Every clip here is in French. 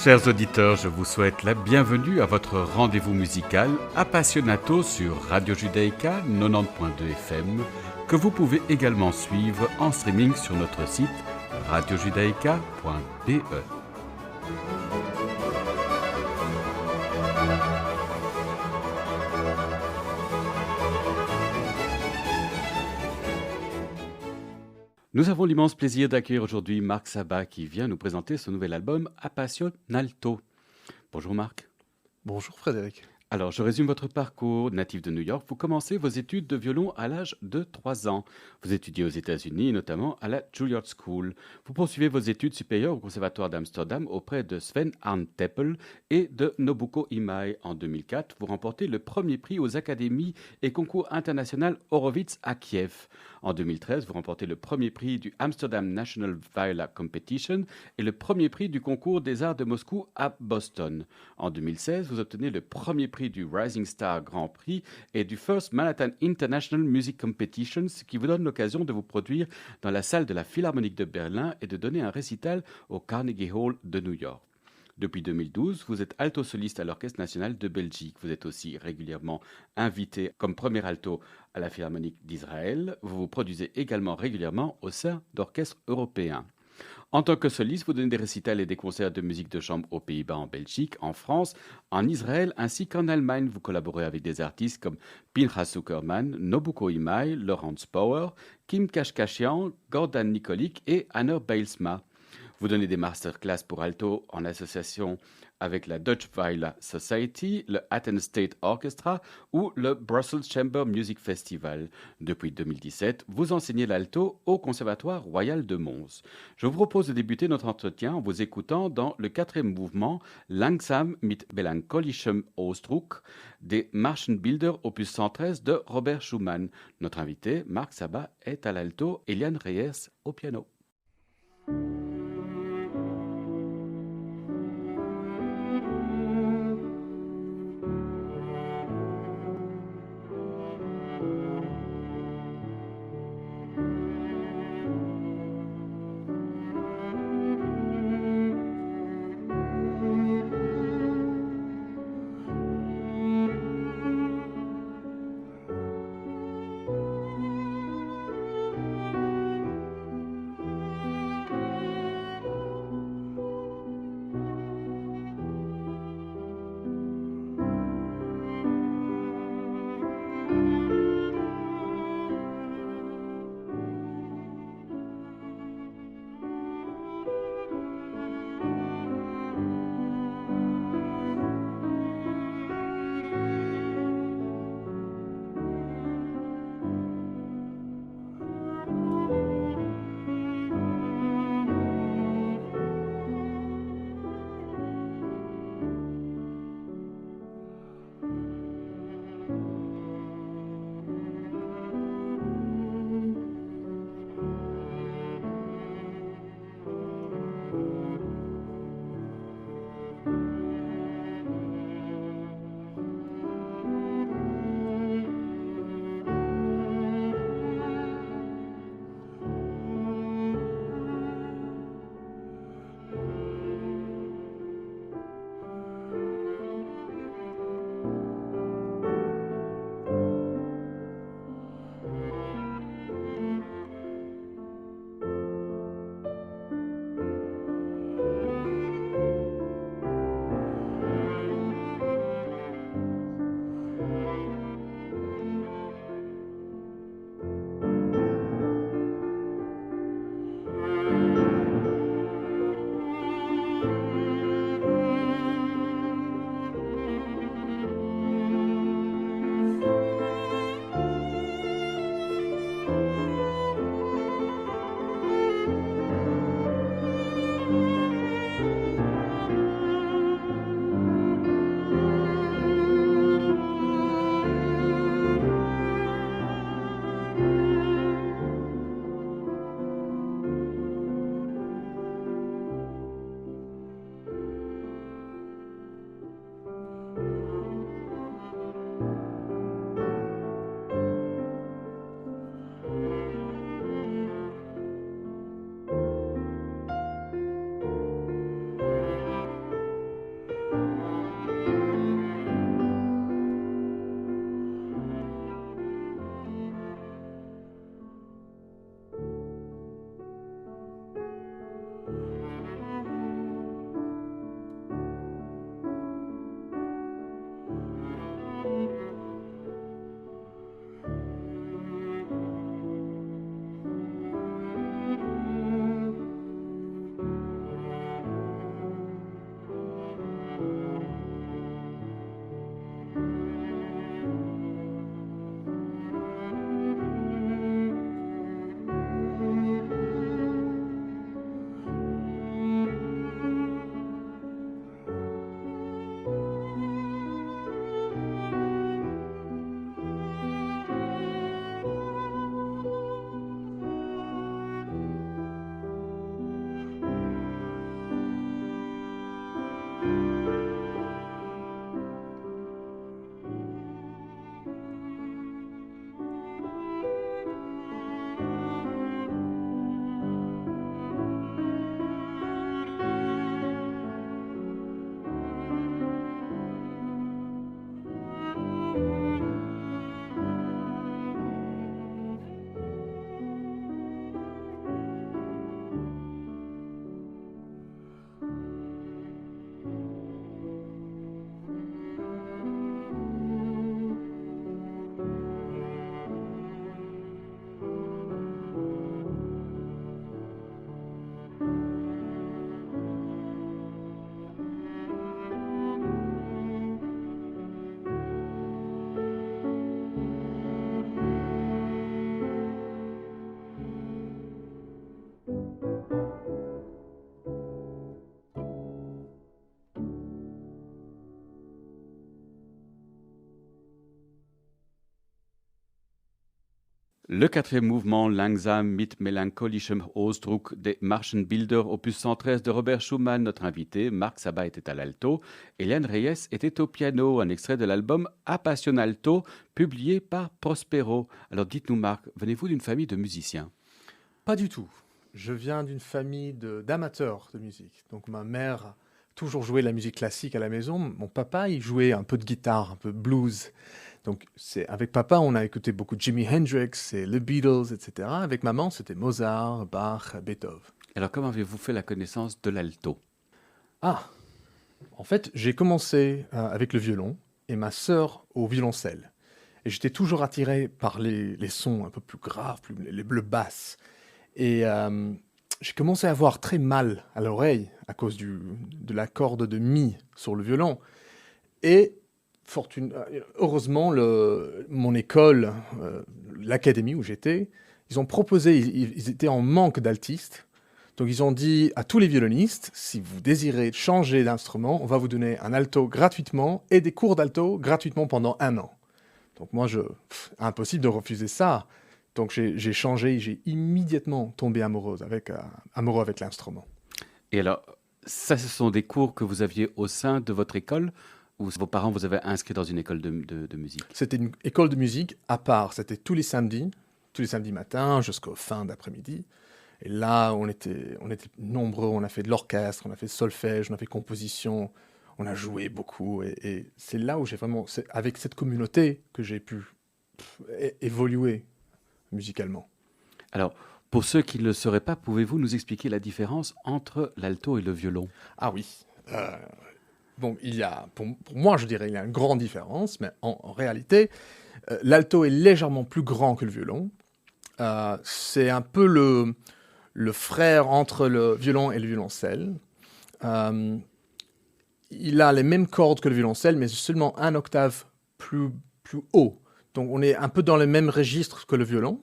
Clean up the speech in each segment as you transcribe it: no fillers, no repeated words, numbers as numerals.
Chers auditeurs, je vous souhaite la bienvenue à votre rendez-vous musical Appassionato sur Radio Judaïka 90.2 FM, que vous pouvez également suivre en streaming sur notre site radiojudaïka.be. Nous avons l'immense plaisir d'accueillir aujourd'hui Marc Sabat qui vient nous présenter son nouvel album Appassionalto. Bonjour Marc. Bonjour Frédéric. Alors, je résume votre parcours. Natif de New York, vous commencez vos études de violon à l'âge de 3 ans. Vous étudiez aux États-Unis, notamment à la Juilliard School. Vous poursuivez vos études supérieures au Conservatoire d'Amsterdam auprès de Sven Arnteppel et de Nobuko Imai. En 2004, vous remportez le premier prix aux académies et concours international Horowitz à Kiev. En 2013, vous remportez le premier prix du Amsterdam National Viola Competition et le premier prix du concours des arts de Moscou à Boston. En 2016, vous obtenez le premier prix du Rising Star Grand Prix et du First Manhattan International Music Competition, ce qui vous donne l'occasion de vous produire dans la salle de la Philharmonique de Berlin et de donner un récital au Carnegie Hall de New York. Depuis 2012, vous êtes alto soliste à l'Orchestre national de Belgique. Vous êtes aussi régulièrement invité comme premier alto à la Philharmonique d'Israël. Vous vous produisez également régulièrement au sein d'orchestres européens. En tant que soliste, vous donnez des récitals et des concerts de musique de chambre aux Pays-Bas, en Belgique, en France, en Israël ainsi qu'en Allemagne. Vous collaborez avec des artistes comme Pinchas Zuckerman, Nobuko Imai, Laurence Power, Kim Kashkashian, Gordon Nikolic et Anna Bijlsma. Vous donnez des masterclass pour alto en association avec la Dutch Viola Society, le Athens State Orchestra ou le Brussels Chamber Music Festival. Depuis 2017, vous enseignez l'alto au Conservatoire Royal de Mons. Je vous propose de débuter notre entretien en vous écoutant dans le 4e mouvement Langsam mit melancholischem Ausdruck des Marschenbilder opus 113 de Robert Schumann. Notre invité, Marc Sabat, est à l'alto, Eliane Reyes au piano. Le quatrième mouvement, Langsam mit melancholischem Ausdruck des Marschenbilder, opus 113 de Robert Schumann. Notre invité, Marc Sabat, était à l'alto. Hélène Reyes était au piano, un extrait de l'album Appassionalto, publié par Prospero. Alors dites-nous, Marc, venez-vous d'une famille de musiciens? Pas du tout. Je viens d'une famille d'amateurs de musique. Donc ma mère a toujours joué de la musique classique à la maison. Mon papa, il jouait un peu de guitare, un peu de blues. Donc avec papa, on a écouté beaucoup de Jimi Hendrix et les Beatles, etc. Avec maman, c'était Mozart, Bach, Beethoven. Alors comment avez-vous fait la connaissance de l'alto? Ah, en fait, j'ai commencé avec le violon et ma sœur au violoncelle. Et j'étais toujours attiré par les sons un peu plus graves, le basses. Et j'ai commencé à avoir très mal à l'oreille à cause de la corde de mi sur le violon. Et heureusement, mon école, l'académie où j'étais, ils ont proposé, ils étaient en manque d'altistes. Donc ils ont dit à tous les violonistes, si vous désirez changer d'instrument, on va vous donner un alto gratuitement et des cours d'alto gratuitement pendant 1 an. Donc moi, impossible de refuser ça. Donc j'ai changé, j'ai immédiatement tombé amoureux avec l'instrument. Et alors, ça, ce sont des cours que vous aviez au sein de votre école ou vos parents vous avaient inscrit dans une école de musique? C'était une école de musique à part. C'était tous les samedis matins jusqu'au fin d'après-midi. Et là, on était nombreux. On a fait de l'orchestre, on a fait solfège, on a fait composition, on a joué beaucoup. Et c'est là où c'est avec cette communauté que j'ai pu évoluer musicalement. Alors, pour ceux qui ne le sauraient pas, pouvez-vous nous expliquer la différence entre l'alto et le violon? Ah oui. Bon, pour moi, je dirais, il y a une grande différence, mais en réalité, l'alto est légèrement plus grand que le violon. C'est un peu le frère entre le violon et le violoncelle. Euh, il a les mêmes cordes que le violoncelle, mais seulement un octave plus haut. Donc on est un peu dans le même registre que le violon,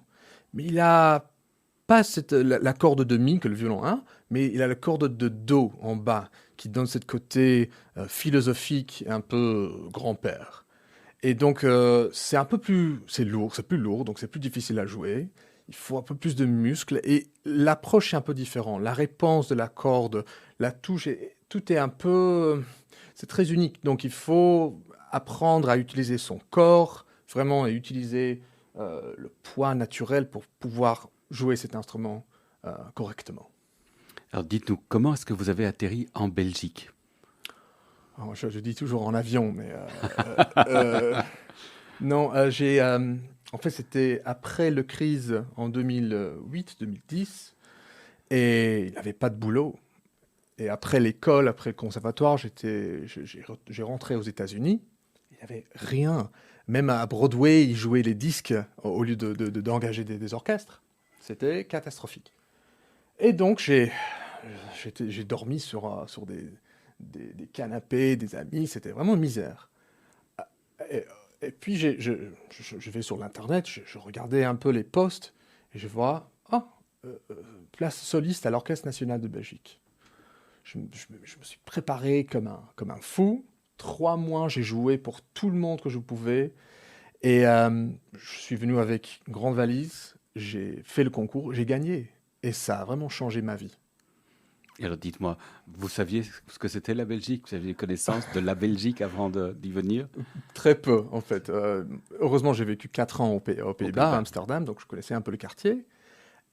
mais il a pas la corde de mi que le violon a, mais il a la corde de do en bas, qui donne ce côté philosophique, un peu grand-père. Et donc c'est un peu plus, c'est plus lourd, donc c'est plus difficile à jouer. Il faut un peu plus de muscles et l'approche est un peu différente. La réponse de la corde, la touche, tout est un peu, c'est très unique. Donc il faut apprendre à utiliser son corps, vraiment, et utiliser le poids naturel pour pouvoir jouer cet instrument correctement. Alors dites-nous, comment est-ce que vous avez atterri en Belgique? Alors, je dis toujours en avion, mais non, en fait, c'était après le crise en 2008-2010, et il n'y avait pas de boulot. Et après l'école, après le conservatoire, j'ai rentré aux États-Unis. Il n'y avait rien. Même à Broadway, ils jouaient les disques au lieu d'engager des orchestres. C'était catastrophique. Et donc, j'ai dormi sur des canapés, des amis. C'était vraiment une misère. Et, et puis, je vais sur l'Internet, je regardais un peu les posts, et je vois, place soliste à l'Orchestre national de Belgique. Je me suis préparé comme un fou. 3 mois, j'ai joué pour tout le monde que je pouvais. Et je suis venu avec une grande valise, j'ai fait le concours, j'ai gagné. Et ça a vraiment changé ma vie. Et alors dites-moi, vous saviez ce que c'était la Belgique? Vous aviez connaissance de la Belgique avant d'y venir? Très peu, en fait. Heureusement, j'ai vécu 4 ans aux Aux Pays-Bas, à Pays-Bas. Amsterdam, donc je connaissais un peu le quartier.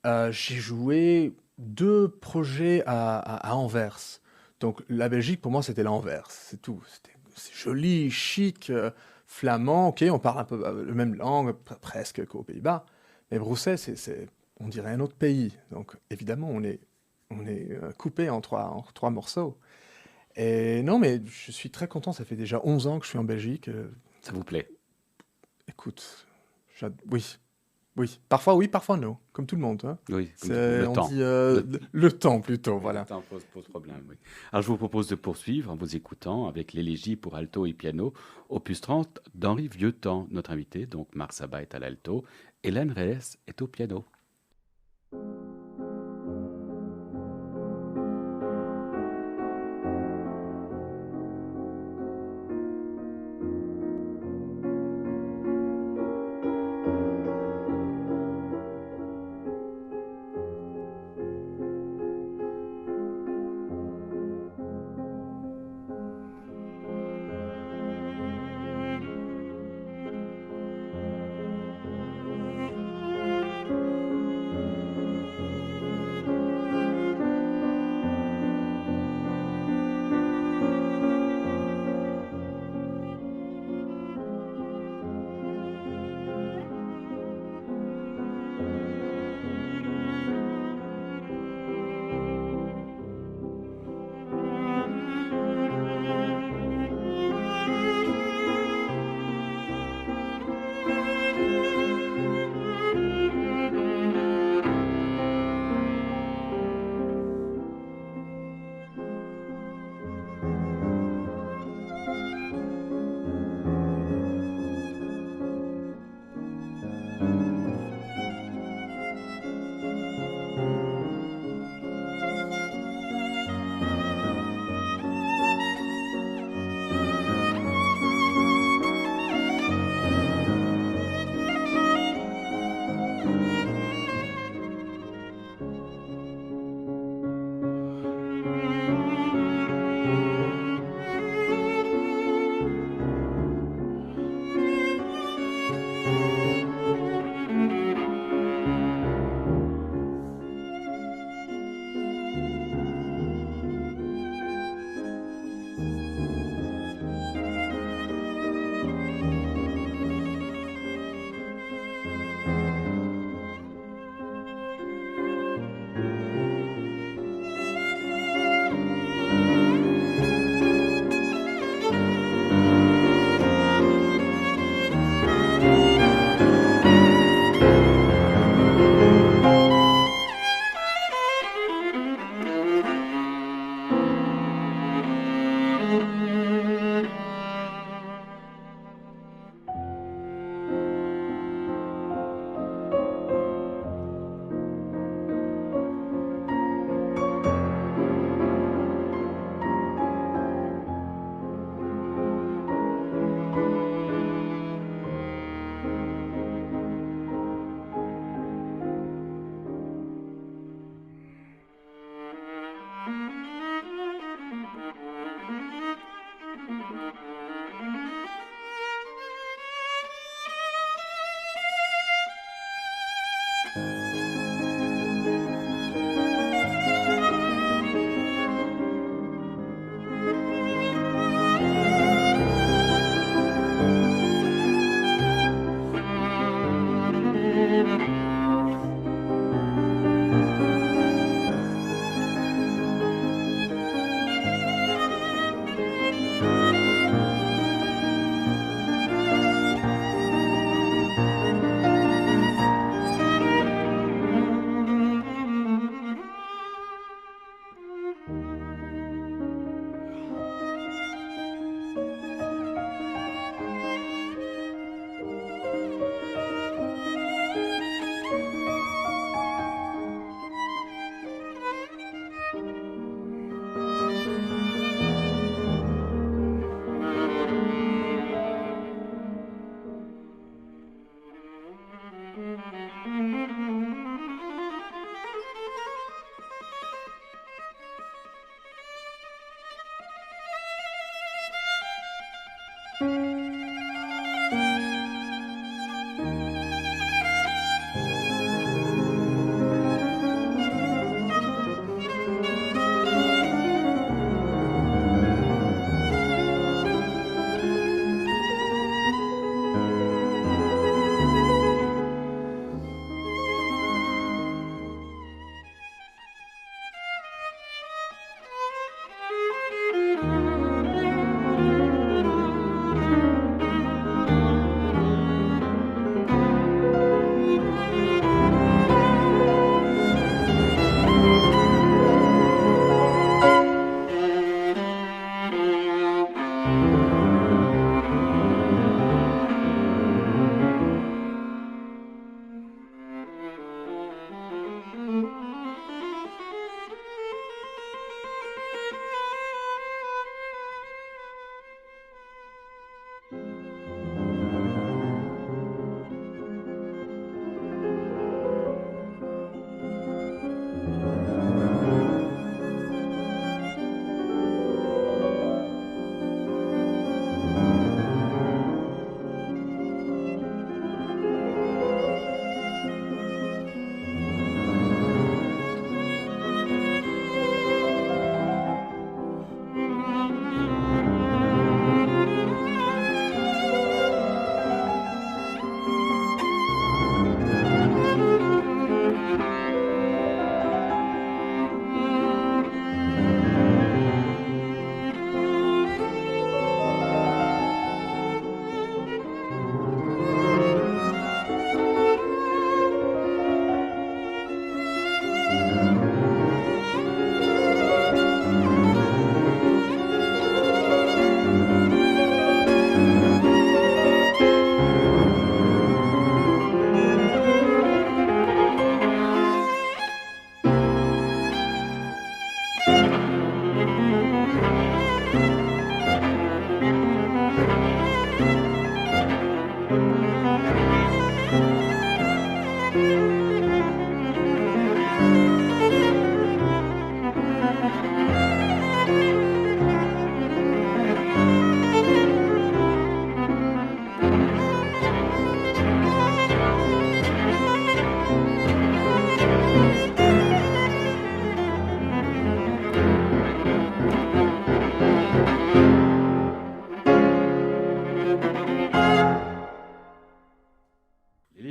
J'ai joué 2 projets à Anvers. Donc la Belgique, pour moi, c'était l'Anvers, c'est tout. C'est joli, chic, flamand, ok, on parle un peu la même langue, presque qu'aux Pays-Bas. Mais Bruxelles, on dirait un autre pays. Donc évidemment, on est coupé en trois morceaux. Et non, mais je suis très content, ça fait déjà 11 ans que je suis en Belgique. Ça vous plaît? Écoute, oui, oui, parfois non, comme tout le monde, hein. Oui, comme le On temps. dit Le, le temps plutôt, oui, le voilà. temps pose problème, oui. Alors je vous propose de poursuivre en vous écoutant avec l'élégie pour alto et piano, opus 30 d'Henri Vieuxtemps. Notre invité, donc Marc Sabat, est à l'alto, Hélène Reyes est au piano.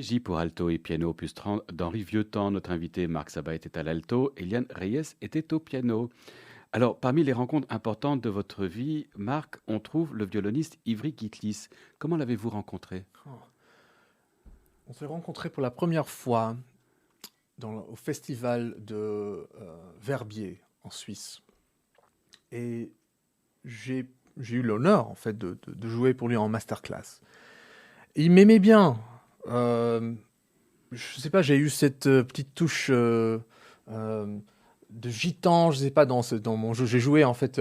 régie pour alto et piano opus 30 d'Henri Vieuxtemps. Notre invité Marc Sabat était à l'alto et Liane Reyes était au piano. Alors, parmi les rencontres importantes de votre vie, Marc, on trouve le violoniste Ivry Gitlis. Comment l'avez-vous rencontré? Oh. On s'est rencontrés pour la première fois au festival de Verbier en Suisse. Et j'ai eu l'honneur en fait de jouer pour lui en masterclass. Et il m'aimait bien. Je sais pas, j'ai eu cette petite touche de gitan, je sais pas, dans mon jeu. J'ai joué en fait,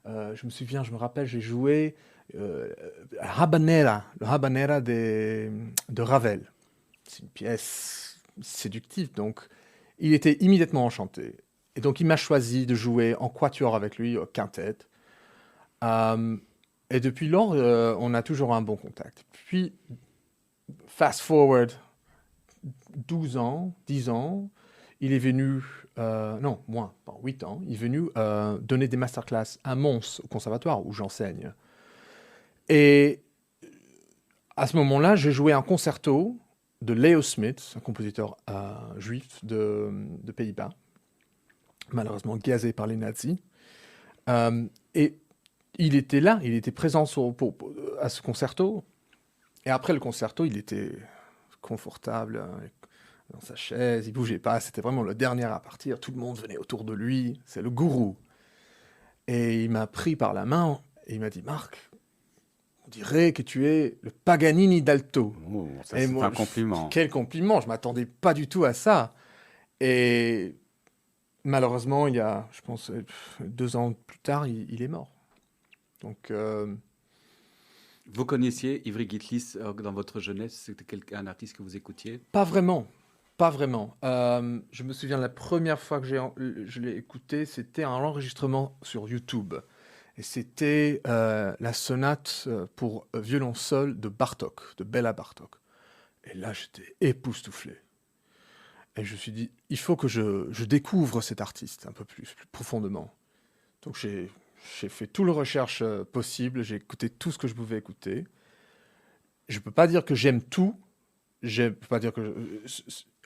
je me rappelle, j'ai joué Habanera, le Habanera de Ravel. C'est une pièce séductive, donc il était immédiatement enchanté. Et donc il m'a choisi de jouer en quatuor avec lui, au quintet. Et depuis lors, on a toujours un bon contact. Puis, fast forward, 12 ans, 10 ans, il est venu, non, moins, 8 ans, il est venu donner des masterclass à Mons, au conservatoire, où j'enseigne. Et à ce moment-là, j'ai joué un concerto de Leo Smith, un compositeur juif de Pays-Bas, malheureusement gazé par les nazis. Et il était là, il était présent à ce concerto. Et après le concerto, il était confortable dans sa chaise, il bougeait pas. C'était vraiment le dernier à partir. Tout le monde venait autour de lui. C'est le gourou. Et il m'a pris par la main et il m'a dit, Marc, on dirait que tu es le Paganini d'alto. Oh, ça, et c'est moi, un compliment. Quel compliment. Je m'attendais pas du tout à ça. Et malheureusement, il y a, je pense, 2 ans plus tard, il est mort. Donc, Vous connaissiez Ivry Gitlis dans votre jeunesse? C'était un artiste que vous écoutiez? pas vraiment. Pas vraiment. Je me souviens, la première fois que je l'ai écouté, c'était un enregistrement sur YouTube. Et c'était la sonate pour violoncelle de Bartók, de Béla Bartók. Et là, j'étais époustouflé. Et je me suis dit, il faut que je découvre cet artiste un peu plus profondément. Donc j'ai fait tout le recherche possible, j'ai écouté tout ce que je pouvais écouter. Je peux pas dire que j'aime tout. Je peux pas dire que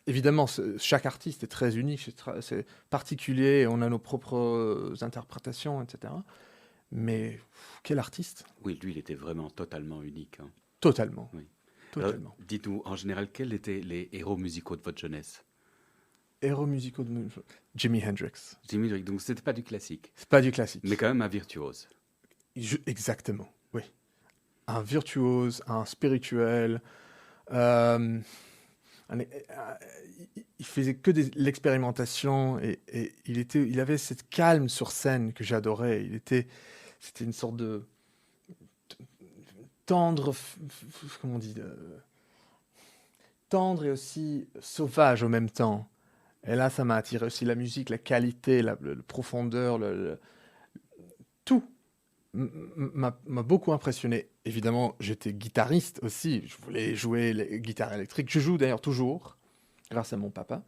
évidemment, chaque artiste est très unique, c'est particulier, on a nos propres interprétations, etc. Mais quel artiste? Oui, lui, il était vraiment totalement unique, hein. Totalement. Oui. Totalement. Dites-nous, en général, quels étaient les héros musicaux de votre jeunesse? Héros musicaux de Jimi Hendrix. Jimi Hendrix, donc c'était pas du classique, C'est pas du classique. mais quand même un virtuose. Exactement, oui. Un virtuose, un spirituel. euh, il faisait que de l'expérimentation et il avait cette calme sur scène que j'adorais. C'était une sorte de tendre, comment on dit, tendre et aussi sauvage en même temps. Et là, ça m'a attiré aussi la musique, la qualité, la profondeur, tout m'a beaucoup impressionné. Évidemment, j'étais guitariste aussi. Je voulais jouer les guitares électriques. Je joue d'ailleurs toujours, grâce à mon papa.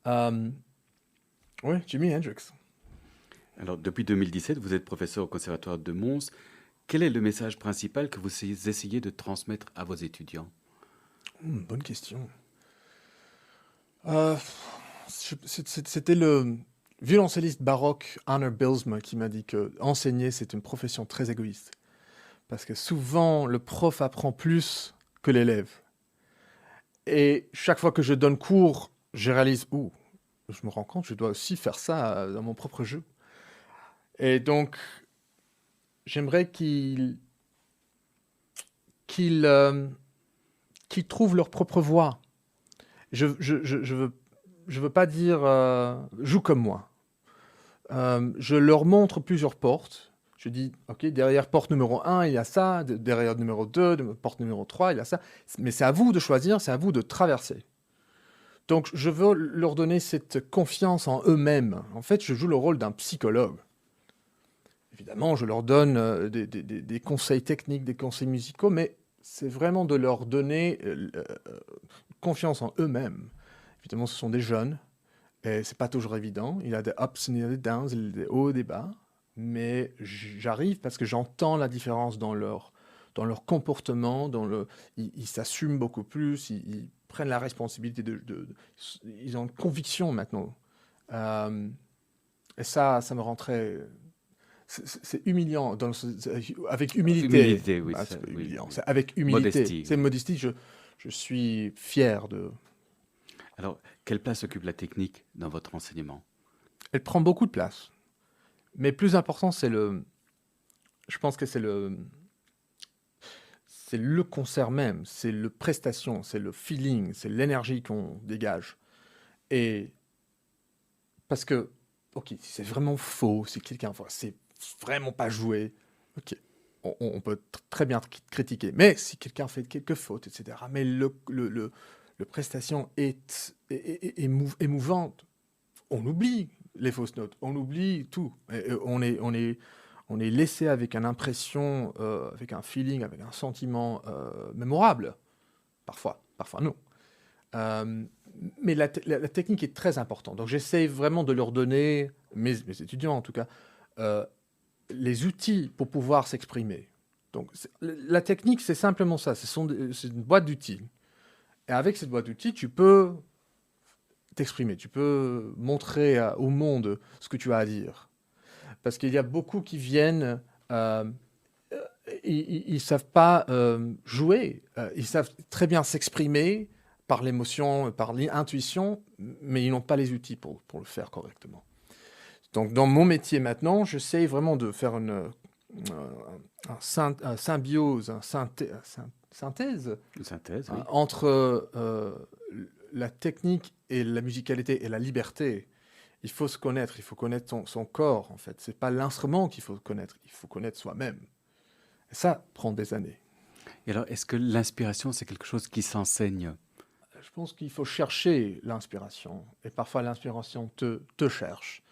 Oui, Jimi Hendrix. Alors, depuis 2017, vous êtes professeur au Conservatoire de Mons. Quel est le message principal que vous essayez de transmettre à vos étudiants? Bonne question. C'était le violoncelliste baroque Honor Bylsma qui m'a dit que enseigner, c'est une profession très égoïste. Parce que souvent, le prof apprend plus que l'élève. Et chaque fois que je donne cours, je réalise, je me rends compte, je dois aussi faire ça dans mon propre jeu. Et donc, j'aimerais qu'ils trouvent leur propre voie. Je veux pas dire joue comme moi. Je leur montre plusieurs portes. Je dis, OK, derrière porte numéro 1, il y a ça. Derrière numéro 2, porte numéro 3, il y a ça. Mais c'est à vous de choisir, c'est à vous de traverser. Donc, je veux leur donner cette confiance en eux-mêmes. En fait, je joue le rôle d'un psychologue. Évidemment, je leur donne des conseils techniques, des conseils musicaux, mais c'est vraiment de leur donner confiance en eux-mêmes. Évidemment, ce sont des jeunes, et c'est pas toujours évident. Il y a des ups, il y a des downs, il y a des hauts et des bas, mais j'arrive parce que j'entends la différence dans leur dans leur comportement, ils s'assument beaucoup plus, ils prennent la responsabilité ils ont une conviction maintenant. Et ça me rend très... C'est humiliant, avec humilité. Humilité, oui, C'est pas oui, humiliant, oui. c'est avec humilité. Modestie. C'est modestie, je suis fier de... Alors, quelle place occupe la technique dans votre enseignement? Elle prend beaucoup de place. Mais plus important, je pense que c'est le concert même, c'est le prestation, c'est le feeling, c'est l'énergie qu'on dégage. Et parce que, ok, si c'est vraiment faux, si quelqu'un, c'est vraiment pas joué, ok, on peut très bien critiquer. Mais si quelqu'un fait quelques fautes, etc., mais le prestation est émouvante, on oublie les fausses notes, on oublie tout. Et on est laissé avec une impression, avec un feeling, avec un sentiment mémorable. Parfois non. Mais la technique est très importante. Donc j'essaie vraiment de leur donner, mes étudiants en tout cas, les outils pour pouvoir s'exprimer. Donc la technique, c'est simplement ça. C'est une boîte d'outils. Et avec cette boîte d'outils, tu peux t'exprimer, tu peux montrer au monde ce que tu as à dire. Parce qu'il y a beaucoup qui viennent, ils ne savent pas jouer, ils savent très bien s'exprimer par l'émotion, par l'intuition, mais ils n'ont pas les outils pour le faire correctement. Donc dans mon métier maintenant, j'essaie vraiment de faire une symbiose, synthèse Oui. entre la technique et la musicalité et la liberté. Il faut se connaître, il faut connaître son corps, en fait. C'est pas l'instrument qu'il faut connaître, il faut connaître soi-même. Et ça prend des années. Et alors, est-ce que l'inspiration, c'est quelque chose qui s'enseigne? Je pense qu'il faut chercher l'inspiration. Et parfois, l'inspiration te cherche.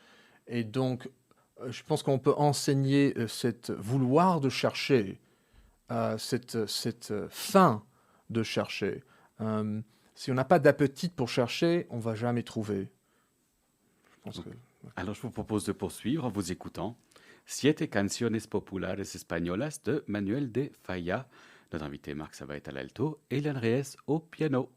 Et donc, je pense qu'on peut enseigner cette vouloir de chercher, cette faim de chercher. Si on n'a pas d'appétit pour chercher, on ne va jamais trouver. Alors, je vous propose de poursuivre en vous écoutant Siete canciones populares españolas de Manuel de Falla. Notre invité Marc Sava est à l'alto et Hélène Reyes au piano.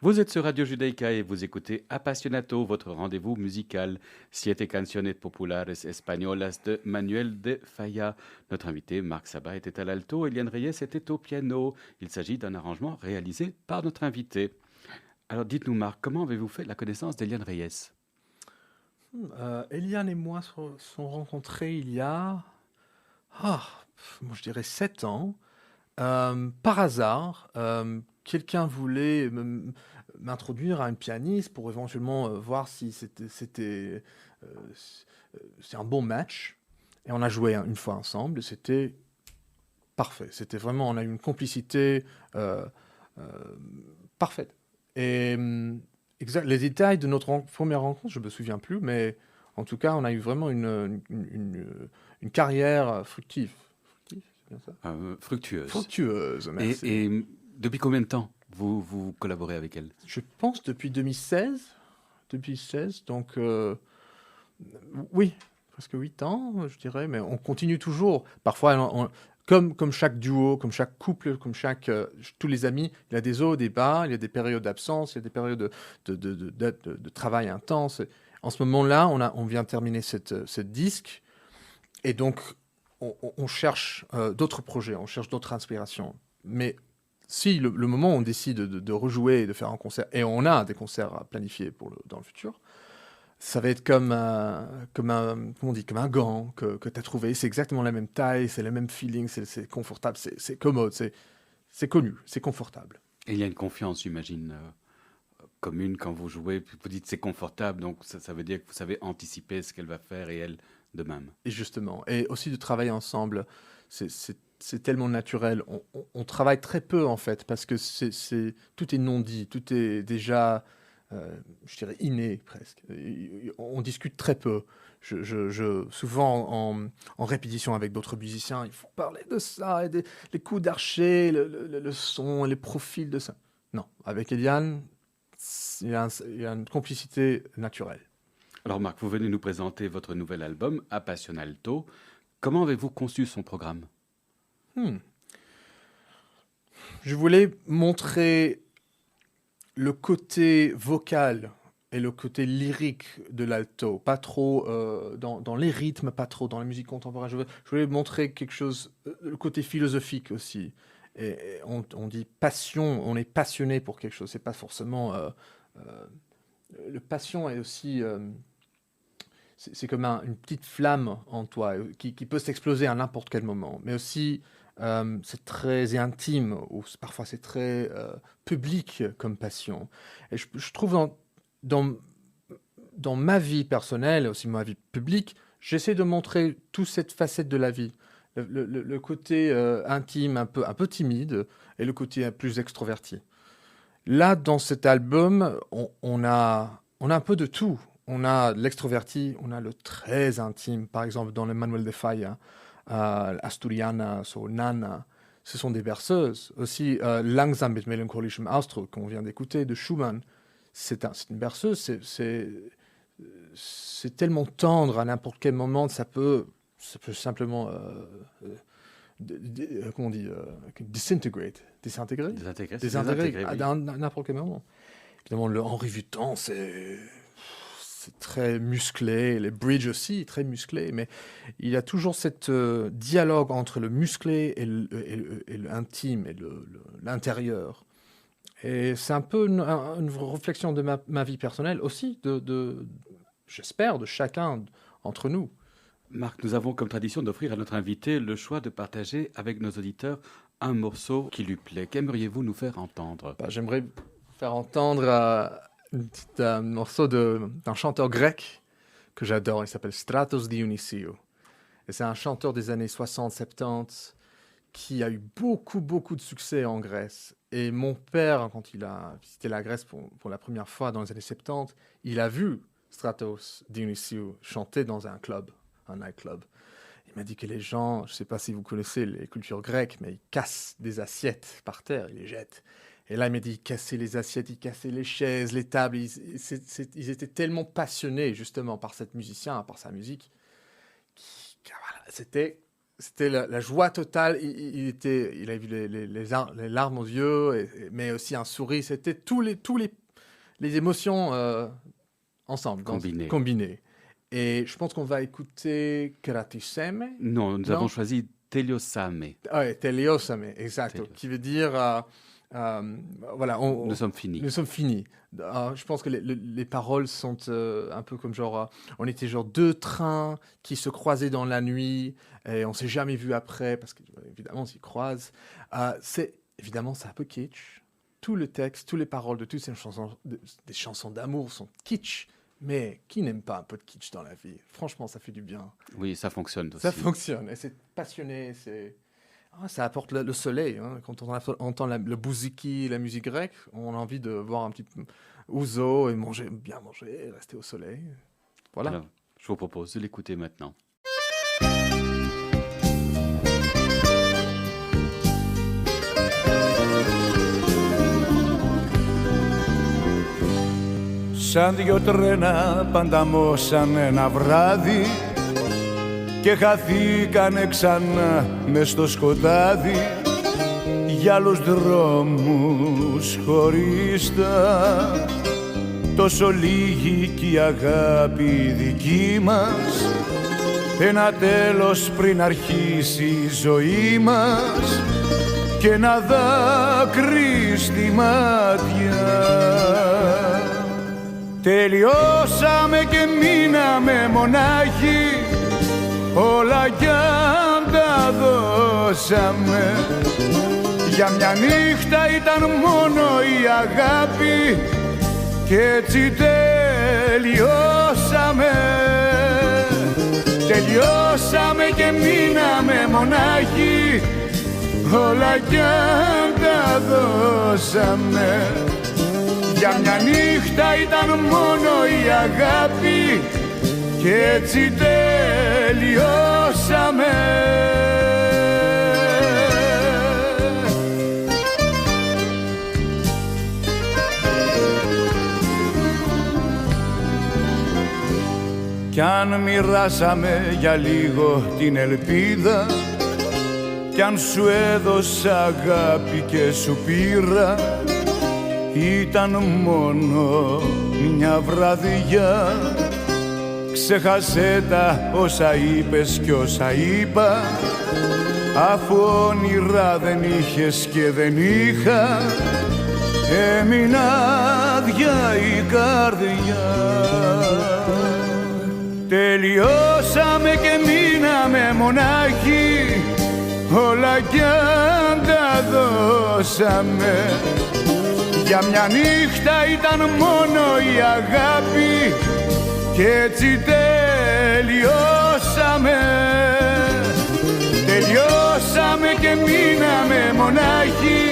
Vous êtes sur Radio Judaïka et vous écoutez Appassionato, votre rendez-vous musical. Siete canciones populares españolas de Manuel de Falla. Notre invité, Marc Sabat, était à l'alto, Eliane Reyes était au piano. Il s'agit d'un arrangement réalisé par notre invité. Alors dites-nous, Marc, comment avez-vous fait la connaissance d'Eliane Reyes? Eliane et moi sont rencontrés il y a, moi je dirais 7 ans. Par hasard, quelqu'un voulait m'introduire à une pianiste pour éventuellement voir si c'est un bon match. Et on a joué une fois ensemble, et c'était parfait. C'était vraiment, on a eu une complicité euh, euh, parfaite. Et les détails de notre première rencontre, je me souviens plus, mais en tout cas, on a eu vraiment une carrière fructive. Fructive, c'est bien ça? Fructueuse. Fructueuse, merci. Et depuis combien de temps vous collaborez avec elle? Je pense depuis 2016. 2016, donc oui, presque 8 ans, je dirais, mais on continue toujours. Parfois, comme chaque duo, comme chaque couple, comme tous les amis, il y a des hauts, des bas, il y a des périodes d'absence, il y a des périodes de travail intense. En ce moment-là, on vient terminer cette disque, et donc on cherche d'autres projets, on cherche d'autres inspirations. Mais si le moment où on décide de rejouer et de faire un concert, et on a des concerts à planifier dans le futur, ça va être comme comment on dit, comme un gant que tu as trouvé. C'est exactement la même taille, c'est le même feeling, c'est confortable, c'est commode, c'est connu, c'est confortable. Et il y a une confiance, j'imagine, commune quand vous jouez. Puis vous dites c'est confortable, donc ça veut dire que vous savez anticiper ce qu'elle va faire et elle de même. Et justement, et aussi de travailler ensemble, c'est tellement naturel. On travaille très peu en fait, parce que tout est non dit, tout est déjà, je dirais, inné presque. On discute très peu. Souvent en répétition avec d'autres musiciens, il faut parler de ça, et les coups d'archet, le son, les profils de ça. Non, avec Eliane, il y a une complicité naturelle. Alors Marc, vous venez nous présenter votre nouvel album, Appassionalto. Comment avez-vous conçu son programme? Je voulais montrer le côté vocal et le côté lyrique de l'alto, pas trop dans les rythmes, pas trop dans la musique contemporaine. Je voulais montrer quelque chose, le côté philosophique aussi. Et on dit passion, on est passionné pour quelque chose. C'est pas forcément le passion est aussi c'est comme une petite flamme en toi qui peut s'exploser à n'importe quel moment, mais aussi c'est très intime, ou parfois c'est très public comme passion. Et je trouve dans ma vie personnelle, aussi ma vie publique, j'essaie de montrer toute cette facette de la vie. Le côté intime, un peu timide, et le côté plus extroverti. Là, dans cet album, on a un peu de tout. On a l'extroverti, on a le très intime, par exemple dans le Manuel de Falla, Asturianas ou Nana. Ce sont des berceuses. Aussi, Langsam mit melancholischem Ausdruck, qu'on vient d'écouter, de Schumann. C'est une berceuse, c'est tellement tendre à n'importe quel moment, ça peut simplement, comment on dit, désintégrer Désintégrer, oui. à n'importe quel moment. Évidemment, le Henri Vuitton, c'est très musclé, les bridges aussi, très musclés, mais il y a toujours cette dialogue entre le musclé et l'intime et l'intérieur. Et c'est un peu une réflexion de ma vie personnelle aussi, j'espère, de chacun entre nous. Marc, nous avons comme tradition d'offrir à notre invité le choix de partager avec nos auditeurs un morceau qui lui plaît. Qu'aimeriez-vous nous faire entendre? J'aimerais faire entendre un morceau d'un chanteur grec que j'adore. Il s'appelle Stratos Dionysiou. Et c'est un chanteur des années 60-70 qui a eu beaucoup, beaucoup de succès en Grèce. Et mon père, quand il a visité la Grèce pour la première fois dans les années 70, il a vu Stratos Dionysiou chanter dans un club, un nightclub. Il m'a dit que les gens, je ne sais pas si vous connaissez les cultures grecques, mais ils cassent des assiettes par terre, ils les jettent. Et là, il m'a dit, ils cassaient les assiettes, ils cassaient les chaises, les tables. Ils étaient tellement passionnés, justement, par cet musicien, par sa musique. Voilà, c'était c'était la joie totale. Il avait vu les larmes aux yeux, mais aussi un sourire. C'était tous les émotions ensemble, combinées. Et je pense qu'on va écouter Kratiseme. Non, nous avons choisi Teliosame. Oui, Teliosame, exact. Qui veut dire, voilà, nous sommes finis. Nous sommes finis. Je pense que les paroles sont un peu comme genre, on était genre 2 trains qui se croisaient dans la nuit et on s'est jamais vu après parce qu'évidemment, on s'y croise. Évidemment, c'est un peu kitsch. Tout le texte, toutes les paroles de toutes ces chansons, des chansons d'amour sont kitsch. Mais qui n'aime pas un peu de kitsch dans la vie? Franchement, ça fait du bien. Oui, ça fonctionne aussi. Ça fonctionne, et c'est passionné, ça apporte le soleil. Hein. Quand on entend le bouziki, la musique grecque, on a envie de voir un petit ouzo et bien manger, et rester au soleil. Voilà. Alors, je vous propose de l'écouter maintenant. Σαν 2 τρένα πανταμώσαν ένα βράδυ και χαθήκανε ξανά μες στο σκοτάδι για άλλους δρόμους χωρίστα. Τόσο λίγη κι η αγάπη δική μας, ένα τέλος πριν αρχίσει η ζωή μας και ένα δάκρυ στη μάτια. Τελειώσαμε και μείναμε μονάχοι, όλα κι αν τα δώσαμε. Για μια νύχτα ήταν μόνο η αγάπη και έτσι τελειώσαμε. Τελειώσαμε και μείναμε μονάχοι, όλα κι αν τα δώσαμε. Για μια νύχτα ήταν μόνο η αγάπη και έτσι τελειώσαμε. Κι αν μοιράσαμε για λίγο την ελπίδα, κι αν σου έδωσα αγάπη και σου πήρα, ήταν μόνο μια βραδιά. Ξέχασέ τα όσα είπες κι όσα είπα, αφού όνειρα δεν είχες και δεν είχα, έμεινα άδεια η καρδιά. Τελειώσαμε και μείναμε μονάχοι, όλα κι αν τα δώσαμε. Για μια νύχτα ήταν μόνο η αγάπη και έτσι τελειώσαμε. Τελειώσαμε και μείναμε μονάχοι,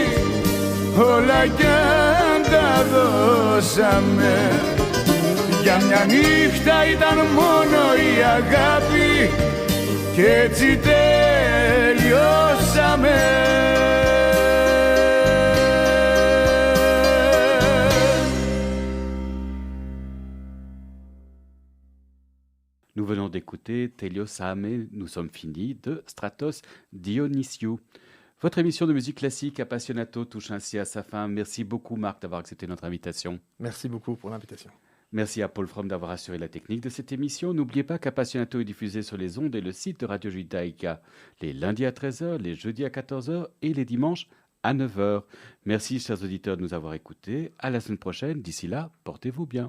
όλα κι αν τα δώσαμε. Για μια νύχτα ήταν μόνο η αγάπη και έτσι τελειώσαμε. Nous venons d'écouter Teliosame, nous sommes finis, de Stratos Dionysiou. Votre émission de musique classique Appassionato touche ainsi à sa fin. Merci beaucoup Marc d'avoir accepté notre invitation. Merci beaucoup pour l'invitation. Merci à Paul Fromm d'avoir assuré la technique de cette émission. N'oubliez pas qu'Appassionato est diffusé sur les ondes et le site de Radio Judaïka les lundis à 13h, les jeudis à 14h et les dimanches à 9h. Merci chers auditeurs de nous avoir écoutés. À la semaine prochaine. D'ici là, portez-vous bien.